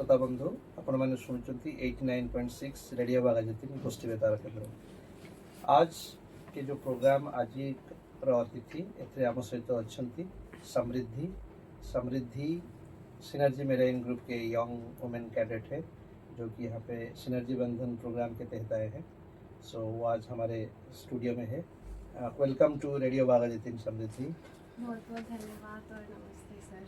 श्रोता बंधु आपण मैंने शुणुंट 89.6 रेडियो बागायती गोष्ठी बेतार केन्द्र। आज के जो प्रोग्राम आज अतिथि एथे आम सहित अच्छा समृद्धि समृद्धि सिनर्जी मेराइन ग्रुप के यंग वुमेन कैडेट है जो कि यहाँ पे सिनर्जी बंधन प्रोग्राम के तहत आए हैं। सो वो आज हमारे स्टूडियो में है। वेलकम टू रेडियो बागायती समृद्धि। बहुत बहुत धन्यवाद और नमस्ते सर।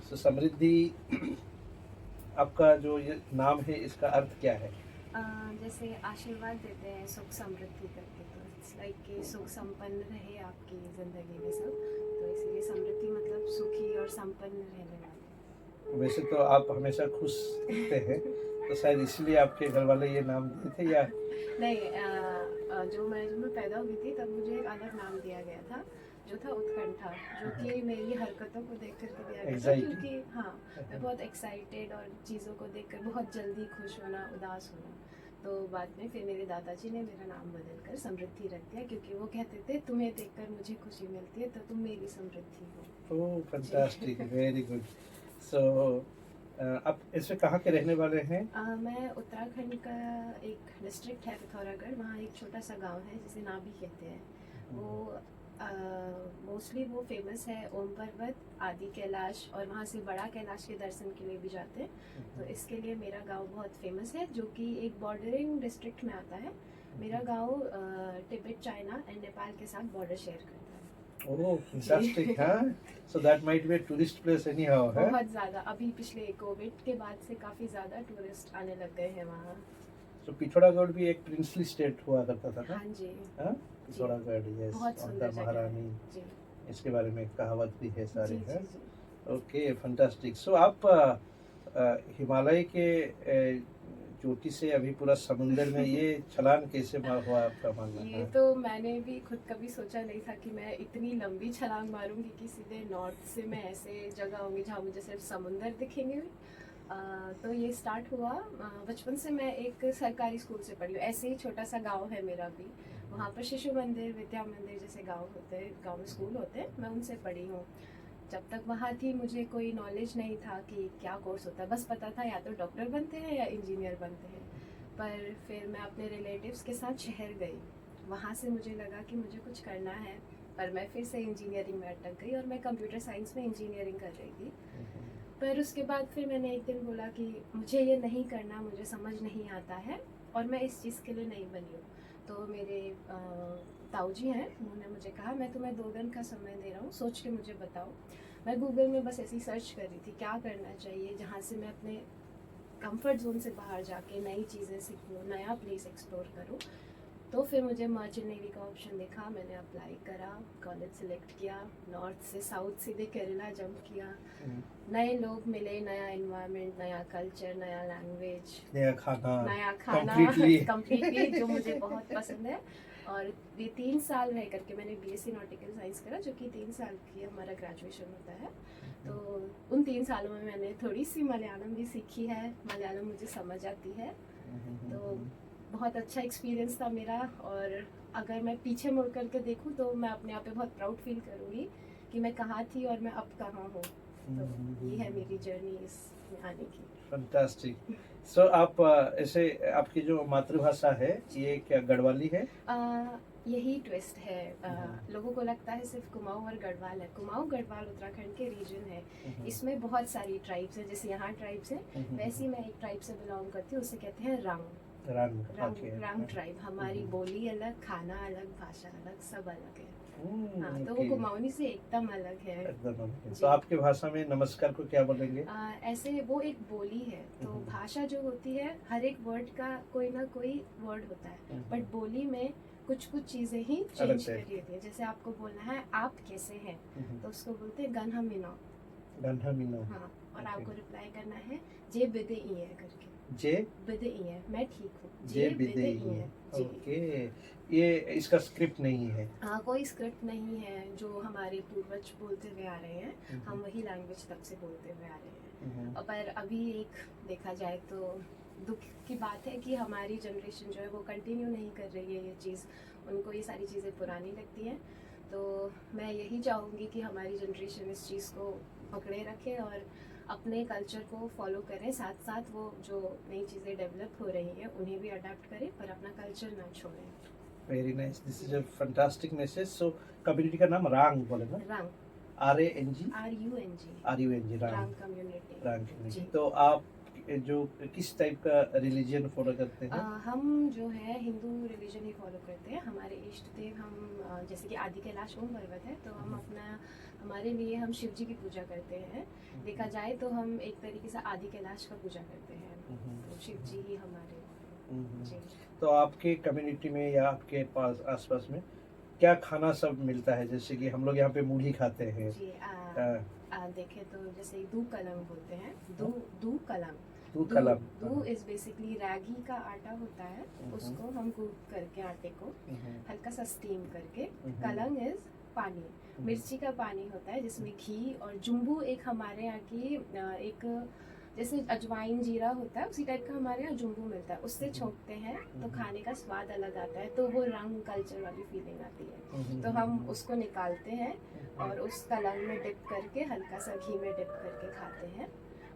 सो समृद्धि, आपका जो ये नाम है इसका अर्थ क्या है? जैसे आशीर्वाद देते हैं सुख समृद्धि करके, तो इट्स लाइक कि सुख संपन्न रहे आपकी ज़िंदगी में सब, तो इसीलिए समृद्धि मतलब सुखी और संपन्न रहने वाले। वैसे तो आप हमेशा खुश दिखते हैं तो शायद इसलिए आपके घर वाले ये नाम दिए थे या नहीं, जब मैं पैदा हुई थी तब मुझे एक अलग नाम दिया गया था जो था उत्कंठा, जो कि मेरी हरकतों को देख कर दिया गया था, क्योंकि हाँ मैं बहुत एक्साइटेड और चीज़ों को देखकर बहुत जल्दी खुश होना, उदास होना। तो बाद में फिर मेरे दादाजी ने मेरा नाम बदलकर समृद्धि रख दिया, क्योंकि वो कहते थे तुम्हें देखकर मुझे खुशी मिलती है तो तुम मेरी समृद्धि हो। Oh fantastic, very good. So आप इसमें कहाँ के रहने वाले हैं? मैं उत्तराखंड का एक डिस्ट्रिक्ट है पिथौरागढ़, वहाँ एक छोटा सा गांव है जिसे नाभी कहते हैं। वो मोस्टली वो फेमस है ओम पर्वत, आदि कैलाश और वहाँ से बड़ा कैलाश के दर्शन के लिए भी जाते हैं। तो इसके लिए मेरा गांव बहुत फेमस है, जो कि एक बॉर्डरिंग डिस्ट्रिक्ट में आता है। मेरा गांव तिब्बत, चाइना एंड नेपाल के साथ बॉर्डर शेयर करता है। Oh fantastic. हाँ, so that might be a tourist place anyhow, है? बहुत ज़्यादा, अभी पिछले कोविड के बाद से काफ़ी ज़्यादा टूरिस्ट आने लग गए हैं वहाँ। तो पिथौरागढ़ भी एक प्रिंसली स्टेट हुआ करता था ना? हाँ जी, हाँ, पिथौरागढ़, यस, बहुत सुंदर जगह महारानी जी। इसके बारे में कहावत भी है सारी, जी, है? जी, जी। Okay fantastic. सो आप हिमालय के चोटी से अभी पूरा समुंदर में ये छलांग कैसे हुआ, आपका मानना ये है? तो मैंने भी खुद कभी सोचा नहीं था कि मैं इतनी लंबी छलांग मारूंगी कि सीधे नॉर्थ से मैं ऐसे जगह होंगी जहाँ मुझे सिर्फ समुंदर दिखेंगे। तो ये स्टार्ट हुआ बचपन से। मैं एक सरकारी स्कूल से पढ़ी हूँ, ऐसे ही छोटा सा गांव है मेरा भी, वहाँ पर शिशु मंदिर, विद्या मंदिर जैसे गांव होते हैं, गांव में स्कूल होते हैं, मैं उनसे पढ़ी हूँ। जब तक वहाँ थी मुझे कोई नॉलेज नहीं था कि क्या कोर्स होता है, बस पता था या तो डॉक्टर बनते हैं या इंजीनियर बनते हैं। पर फिर मैं अपने रिलेटिव्स के साथ शहर गई, वहाँ से मुझे लगा कि मुझे कुछ करना है, पर मैं फिर से इंजीनियरिंग में अटक गई और मैं कंप्यूटर साइंस में इंजीनियरिंग कर रही थी। पर उसके बाद फिर मैंने एक दिन बोला कि मुझे ये नहीं करना, मुझे समझ नहीं आता है और मैं इस चीज़ के लिए नहीं बनी हूँ। तो मेरे ताऊजी हैं, उन्होंने मुझे कहा मैं तुम्हें 2 दिन का समय दे रहा हूँ, सोच के मुझे बताओ। मैं गूगल में बस ऐसी सर्च कर रही थी क्या करना चाहिए जहाँ से मैं अपने कंफर्ट जोन से बाहर जाके नई चीज़ें सीखूँ, नया प्लेस एक्सप्लोर करूँ। तो फिर मुझे मर्चेंट नेवी का ऑप्शन दिखा, मैंने अप्लाई करा, कॉलेज सेलेक्ट किया, नॉर्थ से साउथ सीधे केरला जंप किया। नए लोग मिले, नया एनवायरनमेंट, नया कल्चर, नया लैंग्वेज, नया खाना कम्प्लीटली जो मुझे बहुत पसंद है। और ये 3 साल रह करके मैंने बीएससी नॉटिकल साइंस करा, जो कि 3 साल की हमारा ग्रेजुएशन होता है। तो उन 3 सालों में मैंने थोड़ी सी मलयालम भी सीखी है, मलयालम मुझे समझ आती है। तो बहुत अच्छा एक्सपीरियंस था मेरा, और अगर मैं पीछे मुड़ करके देखूं तो मैं अपने आप पे बहुत प्राउड फील करूंगी कि मैं कहाँ थी और मैं अब कहाँ हूँ। तो ये है मेरी जर्नी इसमें आने की। फैंटास्टिक। सो आप ऐसे आपकी जो मातृभाषा है ये क्या गढ़वाली है? यही ट्विस्ट है। लोगों को लगता है सिर्फ कुमाऊं और गढ़वाल है। कुमाऊं गढ़वाल उत्तराखंड के रीजन है, इसमें बहुत सारी ट्राइब्स है। जैसे यहाँ ट्राइब्स है, वैसे मैं एक ट्राइब से बिलोंग करती हूँ, उसे कहते हैं रंग ट्राइब। हमारी बोली अलग, खाना अलग, भाषा अलग, सब अलग है। हाँ, तो वो कुमाऊनी से एकदम अलग है। तो आपके भाषा में नमस्कार को क्या बोलेंगे? ऐसे वो एक बोली है, तो भाषा जो होती है हर एक वर्ड का कोई ना कोई वर्ड होता है, बट बोली में कुछ कुछ चीजें ही चेंज कर देती है। जैसे आपको बोलना है आप कैसे हैं, तो उसको बोलते हैं गन्हमिनो। हाँ, और आपको रिप्लाई करना है जे बिदे इए करके। जे बिदे इए, मैं ठीक हूँ, जे बिदे इए। ओके, ये इसका स्क्रिप्ट नहीं है? हाँ, कोई स्क्रिप्ट नहीं है, जो हमारे पूर्वज बोलते हुए आ रहे हैं, हम वही लैंग्वेज तब से बोलते हुए आ रहे हैं। पर अभी एक देखा जाए तो दुख की बात है कि हमारी जनरेशन जो है वो कंटिन्यू नहीं कर रही है ये चीज़, उनको ये सारी चीज़ें पुरानी लगती हैं। तो मैं यही चाहूँगी कि हमारी जनरेशन इस चीज़ को पकड़े रखे और अपने कल्चर को फॉलो करें, साथ साथ वो जो नई चीज़ें डेवलप हो रही हैं उन्हें भी अडाप्ट करें, पर अपना कल्चर ना छोड़ें। Very nice, this is a fantastic message. So community का नाम रांग बोले ना? रंग, RANG, RUNG, रांग, रंग कम्युनिटी। रांग कम्युनिटी। जी। तो आप जो किस टाइप का रिलीजन फॉलो करते हैं? हम जो है हिंदू रिलीजन ही फॉलो करते हैं। हमारे इष्ट देव हम जैसे कि आदि कैलाश ओम पर्वत है, तो हम अपना हमारे लिए हम शिव जी की पूजा करते हैं। देखा जाए तो हम एक तरीके से आदि कैलाश का पूजा करते हैं, तो शिव जी ही हमारे जी। तो आपके कम्युनिटी में या आपके पास आसपास में क्या खाना सब मिलता है? जैसे कि हम लोग यहाँ पे मूढ़ी खाते हैं। जी देखें तो जैसे दूध कलम बोलते हैं, दूध कलम। दूध कलम। दूध इज बेसिकली रागी का आटा होता है, उसको हम कूट करके आटे को हल्का सा स्टीम करके। कलंग इज पानी, मिर्ची का पानी होता है जिसमें घी और जुम्बू एक हमारे यहाँ की एक जैसे अजवाइन जीरा होता है उसी टाइप का हमारे यहाँ जुम्बू मिलता है, उससे छोंकते हैं तो खाने का स्वाद अलग आता है, तो वो रंग कल्चर वाली फीलिंग आती है। तो हम उसको निकालते हैं और उस कलंग में डिप करके हल्का सा घी में डिप करके खाते हैं,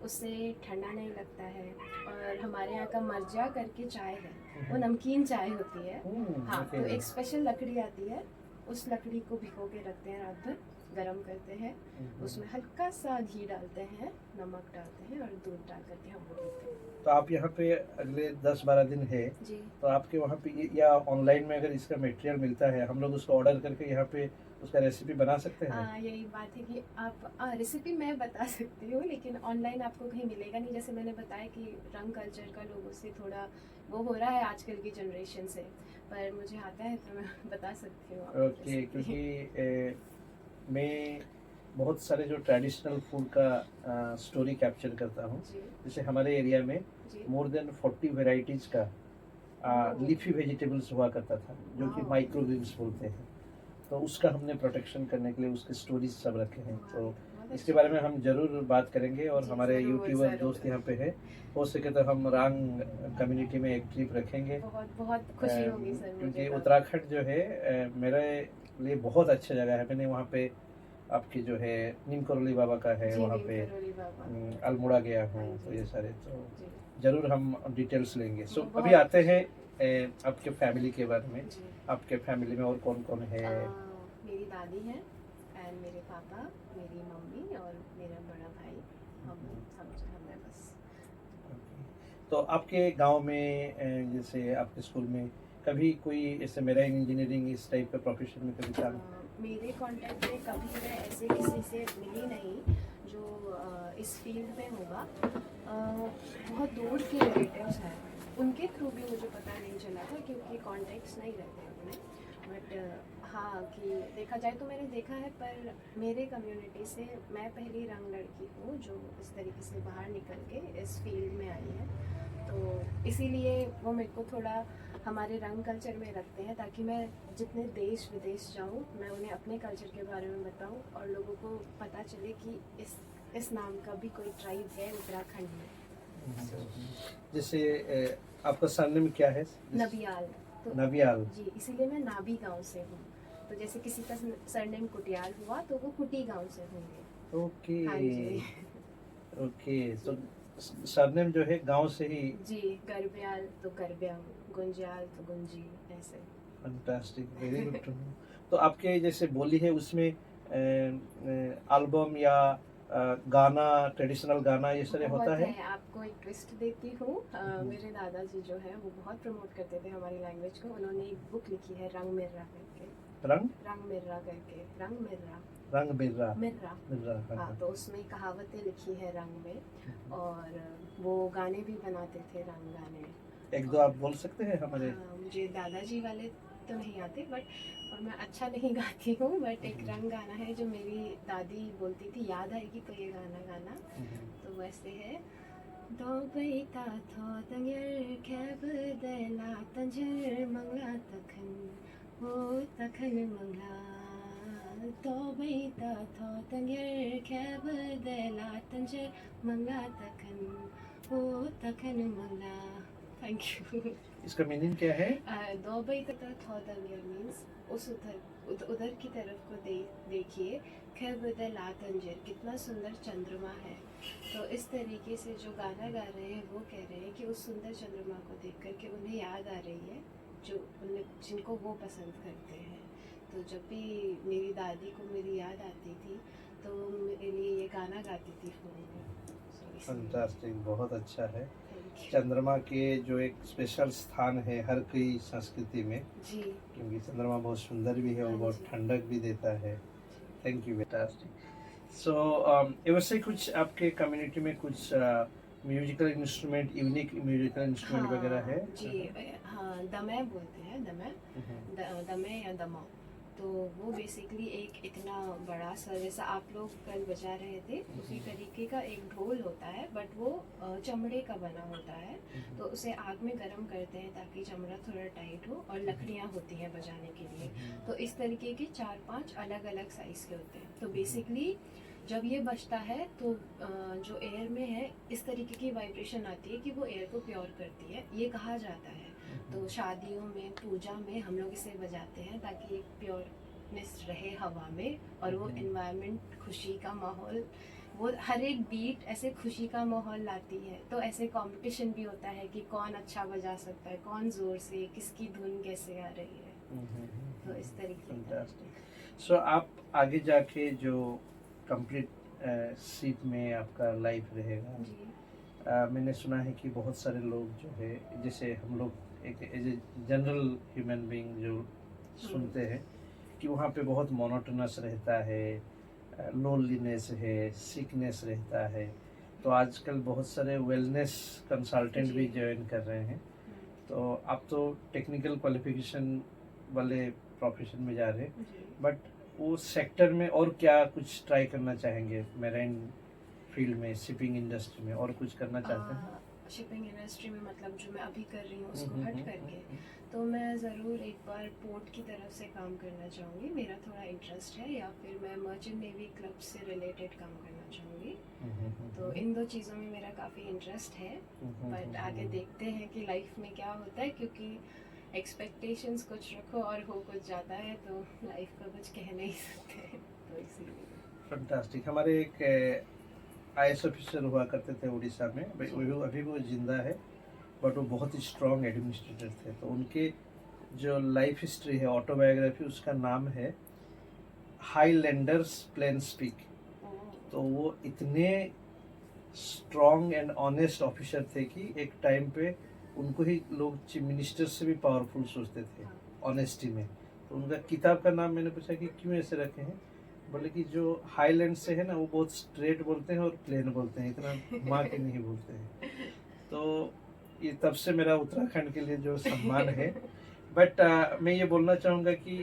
उससे ठंडा नहीं लगता है। और हमारे यहाँ का मर्जा करके चाय है, वो नमकीन चाय होती है। हाँ, तो एक स्पेशल लकड़ी आती है, उस लकड़ी को भिगो के रखते हैं रात भर, गरम करते हैं, उसमें हल्का सा घी डालते हैं, नमक डालते हैं और दूध डाल करके हम वो पीते हैं। तो आप यहाँ पे अगले 10-12 दिन है जी। तो आपके वहाँ पे या ऑनलाइन में अगर इसका मटेरियल मिलता है हम लोग उसको ऑर्डर करके यहाँ पे उसका रेसिपी बना सकते हैं? यही बात है कि आप रेसिपी मैं बता सकती हूँ, लेकिन ऑनलाइन आपको कहीं मिलेगा नहीं। जैसे मैंने बताया कि रंग कल्चर का लोगों से थोड़ा वो हो रहा है आजकल की जनरेशन से, पर मुझे आता है तो मैं बता सकती हूँ। ओके, क्योंकि मैं बहुत सारे जो ट्रेडिशनल फूड का स्टोरी कैप्चर करता हूँ। जैसे हमारे एरिया में मोर देन 40 वेराइटीज़ का लीफी वेजिटेबल्स हुआ करता था जो कि माइक्रोवेव्स बोलते हैं। तो उसका हमने प्रोटेक्शन करने के लिए उसके स्टोरीज सब रखे हैं, तो इसके बारे में हम जरूर बात करेंगे। और हमारे यूट्यूबर दोस्त यहाँ पे है, हो सके तो हम रांग कम्युनिटी में एक ट्रिप रखेंगे। बहुत खुशी होगी सर, क्योंकि उत्तराखंड जो है मेरे लिए बहुत अच्छा जगह है। मैंने वहाँ पे आपकी जो है नीम करोली बाबा का है, वहाँ पे अल्मोड़ा गया हूँ, तो ये सारे तो जरूर हम डिटेल्स लेंगे। सो अभी आते हैं आपके फैमिली के बारे में। आपके फैमिली में और कौन कौन है? मेरी दादी है एंड मेरे पापा, मेरी मम्मी और मेरा बड़ा भाई, हम मैं बस। तो आपके गांव में जैसे आपके स्कूल में कभी कोई ऐसे मेराइन इंजीनियरिंग इस टाइप का प्रोफेशन में कभी काम? मेरे कांटेक्ट में कभी मैं ऐसे किसी से मिली नहीं जो इस फील्ड में होगा। बहुत दूर के रिलेटिव्स हैं, उनके थ्रू भी मुझे पता नहीं चला था क्योंकि कॉन्टेक्ट्स नहीं रहते उनमें। बट हाँ, कि देखा जाए तो मैंने देखा है, पर मेरे कम्युनिटी से मैं पहली रंग लड़की हूँ जो इस तरीके से बाहर निकल के इस फील्ड में आई है, तो इसीलिए वो मेरे को थोड़ा हमारे रंग कल्चर में रखते हैं ताकि मैं जितने देश विदेश जाऊँ मैं उन्हें अपने कल्चर के बारे में बताऊँ और लोगों को पता चले कि इस नाम का भी कोई ट्राइब है उत्तराखंड में। जैसे आपका सरनेम क्या है? नबियाल। तो नबियाल जी, इसीलिए मैं नाबी गांव से हूँ। तो जैसे किसी का सरनेम कुटियाल हुआ तो वो कुटी गांव से होंगे। ओके। हाँ जी। ओके, तो सरनेम जो है गांव से ही? जी, गरब्याल तो गरब्याल, गुंजियाल तो गुंजी, ऐसे। Fantastic, very good to know. तो आपके जैसे बोली है उसमें एल्बम या गाना, ट्रेडिशनल गाना ये सारे होता है? आपको एक ट्विस्ट देती हूँ। मेरे दादाजी जो है वो बहुत प्रमोट करते थे हमारी लैंग्वेज को। उन्होंने एक बुक लिखी है रंग मिर्रा करके। रंग मिर्रा करके, रंग मिर्रा, रंग मिर्रा, मिर्रा। हाँ, तो उसमें कहावतें लिखी है रंग में, और वो गाने भी बनाते थे, रंग गाने। एक दो आप बोल सकते हैं हमारे? मुझे दादाजी वाले तो नहीं आते, बट और मैं अच्छा नहीं गाती हूँ, बट एक रंग गाना है जो मेरी दादी बोलती थी, याद आएगी तो ये गाना गाना। तो वैसे है, दो बैता थो तंगर खेब देला तंजर मंगला तखन हो तखन मंगला, दो बैता थो तंगर खेब देला तंजर मंगला तखन हो तखन मंगला। Thank you. इसका मीनिंग क्या है? दो बैता थो तंगर मीन्स उस उधर की तरफ को देखिए, खेब देला तंजर, कितना सुंदर चंद्रमा है, तो इस तरीके से जो गाना गा रहे हैं वो कह रहे हैं कि उस सुंदर चंद्रमा को देख कर के उन्हें याद आ रही है जो उन्हें जिनको वो पसंद करते हैं। तो जब भी मेरी दादी को मेरी याद आती थी तो वो मेरे लिए ये गाना गाती थी फ़ोन में। फंटास्टिक, बहुत अच्छा है। थैंक यू चंद्रमा के जो एक स्पेशल स्थान है हर कोई संस्कृति में, जी। क्योंकि चंद्रमा बहुत सुंदर भी है और हाँ बहुत जी। ठंडक भी देता है। Thank you, fantastic. सो वैसे कुछ आपके कम्युनिटी में कुछ musical instrument, unique musical instrument वगैरह है? जी हाँ, दमै बोलते हैं, दमै दमै या दमा। तो वो बेसिकली एक इतना बड़ा सा, जैसा आप लोग कल बजा रहे थे उसी तरीके का एक ढोल होता है, बट वो चमड़े का बना होता है। तो उसे आग में गर्म करते हैं ताकि चमड़ा थोड़ा टाइट हो, और लकड़ियाँ होती हैं बजाने के लिए। तो इस तरीके के 4-5 अलग अलग साइज़ के होते हैं। तो बेसिकली जब ये बजता है तो जो एयर में है इस तरीके की वाइब्रेशन आती है कि वो एयर को प्योर करती है, ये कहा जाता है। तो शादियों में, पूजा में हम लोग इसे बजाते हैं ताकि एक प्योरनेस रहे हवा में, और वो एनवायरनमेंट, खुशी का माहौल, वो हर एक बीट ऐसे खुशी का माहौल लाती है। तो ऐसे कंपटीशन भी होता है कि कौन अच्छा बजा सकता है, कौन ज़ोर से, किसकी धुन कैसे आ रही है। तो इस तरीके का। सो आप आगे जाके जो कंप्लीट शिप में आपका लाइफ रहेगा, जी मैंने सुना है कि बहुत सारे लोग जो है, जैसे हम लोग एक as a general human being जो सुनते हैं कि वहाँ पे बहुत मोनोटोनस रहता है, लोनलीनेस है, सिकनेस रहता है। तो आजकल बहुत सारे वेलनेस कंसल्टेंट भी जी। ज्वाइन कर रहे हैं। तो आप तो टेक्निकल क्वालिफिकेशन वाले प्रोफेशन में जा रहे हैं, जी बट वो सेक्टर में और क्या कुछ ट्राई करना चाहेंगे? मैराइन फील्ड में, शिपिंग इंडस्ट्री में और कुछ करना चाहते हैं? शिपिंग इंडस्ट्री में मतलब जो मैं अभी कर रही हूँ उसको हट करके, तो मैं ज़रूर एक बार पोर्ट की तरफ से काम करना चाहूँगी। मेरा थोड़ा इंटरेस्ट है, या फिर मैं मर्चेंट नेवी क्लब से रिलेटेड काम करना चाहूँगी। तो इन दो चीज़ों में मेरा काफ़ी इंटरेस्ट है, बट आगे देखते हैं कि लाइफ में क्या होता है, क्योंकि एक्सपेक्टेशंस कुछ रखो और हो कुछ जाता है, तो लाइफ का कुछ कह नहीं सकते। तो इसीलिए फंटास्टिक। हमारे एक IAS ऑफिसर हुआ करते थे उड़ीसा में, अभी वो जिंदा है, बट वो बहुत ही स्ट्रॉन्ग एडमिनिस्ट्रेटर थे। तो उनके जो लाइफ हिस्ट्री है, ऑटोबायोग्राफी, उसका नाम है हाईलैंडर्स प्लेन स्पीक। तो वो इतने स्ट्रॉन्ग एंड ऑनेस्ट ऑफिसर थे कि एक टाइम पे उनको ही लोग चीफ मिनिस्टर से भी पावरफुल सोचते थे ऑनेस्टी में। तो उनका किताब का नाम मैंने पूछा कि क्यों ऐसे रखे हैं, बोले कि जो हाईलैंड से है ना वो बहुत स्ट्रेट बोलते हैं और प्लेन बोलते हैं, इतना घुमा के नहीं बोलते हैं। तो ये तब से मेरा उत्तराखंड के लिए जो सम्मान है। बट मैं ये बोलना चाहूँगा कि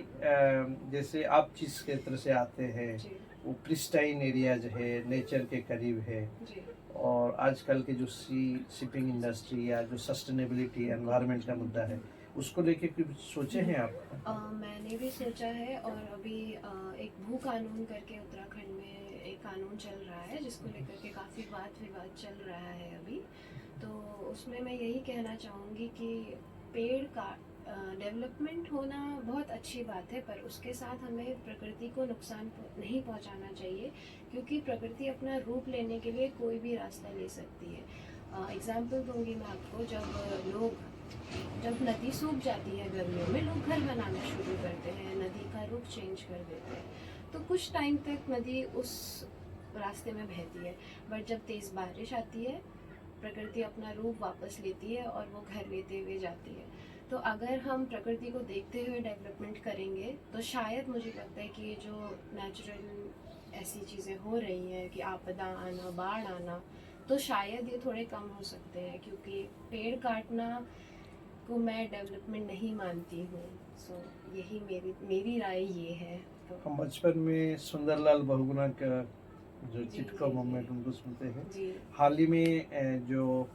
जैसे आप जिस क्षेत्र से आते हैं जी वो प्रिस्टाइन एरियाज है, नेचर के करीब है, जी और आजकल के जो शिपिंग इंडस्ट्री या जो सस्टेनेबिलिटी एनवायरनमेंट का मुद्दा है, उसको लेके कुछ सोचे हैं आप? मैंने भी सोचा है, और अभी एक भू कानून करके उत्तराखंड में एक कानून चल रहा है जिसको लेकर के काफ़ी वाद विवाद चल रहा है अभी। तो उसमें मैं यही कहना चाहूँगी कि पेड़ का डेवलपमेंट होना बहुत अच्छी बात है, पर उसके साथ हमें प्रकृति को नुकसान नहीं पहुंचाना चाहिए, क्योंकि प्रकृति अपना रूप लेने के लिए कोई भी रास्ता ले सकती है। एग्जाम्पल दूंगी मैं आपको, जब नदी सूख जाती है गर्मियों में, लोग घर बनाना शुरू करते हैं, नदी का रुख चेंज कर देते हैं। तो कुछ टाइम तक नदी उस रास्ते में बहती है, बट जब तेज़ बारिश आती है प्रकृति अपना रूप वापस लेती है और वो घर लेते हुए जाती है। तो अगर हम प्रकृति को देखते हुए डेवलपमेंट करेंगे तो शायद मुझे लगता है कि ये जो नेचुरल ऐसी चीज़ें हो रही हैं कि आपदा आना, बाढ़ आना, तो शायद ये थोड़े कम हो सकते हैं, क्योंकि पेड़ काटना को मैं डेवलपमेंट नहीं मानती हूँ। सो यही मेरी राय ये है। तो हम बचपन में सुंदरलाल बहुगुणा का जो जी, चिटका जी, मूवमेंट जी। उनको सुनते हैं। जी हाल ही में जो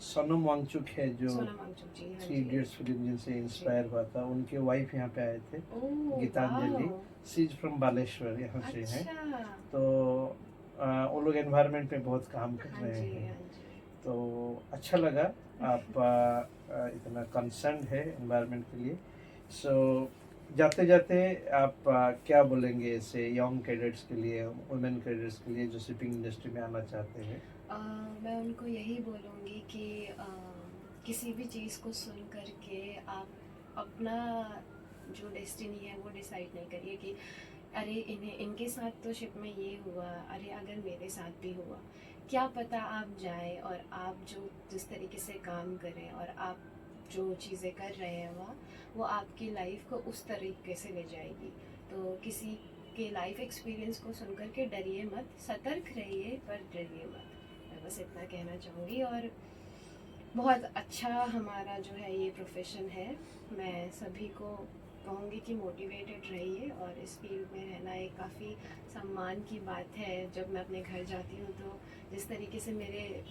सोनम वांगचुक है, जो सोनम वांगचुक जी, हाँ 3 जी। इडियट्स फिल्म जिनसे इंस्पायर हुआ था, उनके वाइफ यहाँ पे आए थे, oh Gitanjali. Wow, she is from Baleshwar, यहाँ से हैं। अच्छा। तो वो लोग एनवायरनमेंट पे बहुत काम कर हाँ रहे जी, हैं। हाँ जी। तो अच्छा लगा आप इतना कंसर्न है एनवायरनमेंट के लिए। सो जाते जाते आप क्या बोलेंगे ऐसे यंग कैडेट्स के लिए, वुमेन कैडेट्स के लिए जो शिपिंग इंडस्ट्री में आना चाहते हैं? मैं उनको यही बोलूँगी कि किसी भी चीज़ को सुन कर के आप अपना जो डेस्टिनी है वो डिसाइड नहीं करिए कि अरे इन्हें इनके साथ तो शिप में ये हुआ, अरे अगर मेरे साथ भी हुआ। क्या पता आप जाएं और आप जो जिस तरीके से काम करें और आप जो चीज़ें कर रहे हैं वहाँ, वो आपकी लाइफ को उस तरीके से ले जाएगी। तो किसी के लाइफ एक्सपीरियंस को सुनकर के डरिए मत, सतर्क रहिए पर डरिए मत। मैं बस इतना कहना चाहूँगी। और बहुत अच्छा हमारा जो है ये प्रोफेशन है। मैं सभी को कहूँगी कि मोटिवेटेड रहिए और इस फील्ड में रहना एक काफ़ी सम्मान की बात है। जब मैं अपने घर जाती हूँ तो जिस तरीके से मेरे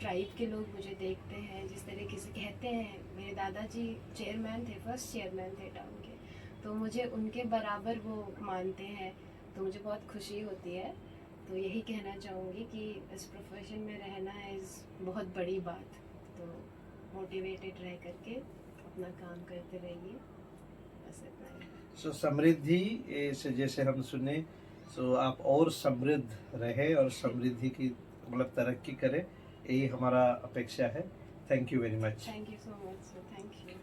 ट्राइब के लोग मुझे देखते हैं, जिस तरीके से कहते हैं, मेरे दादाजी चेयरमैन थे, फर्स्ट चेयरमैन थे टाउन के, तो मुझे उनके बराबर वो मानते हैं, तो मुझे बहुत खुशी होती है। तो यही कहना चाहूँगी कि इस प्रोफेशन में रहना इज़ बहुत बड़ी बात। तो मोटिवेटेड रह करके अपना काम करते रहिए, बस इतना ही। सो समृद्धि से जैसे हम सुने, सो आप और समृद्ध रहे और समृद्धि की मतलब तरक्की करें, यही हमारा अपेक्षा है। Thank you very much. Thank you so much sir, thank you.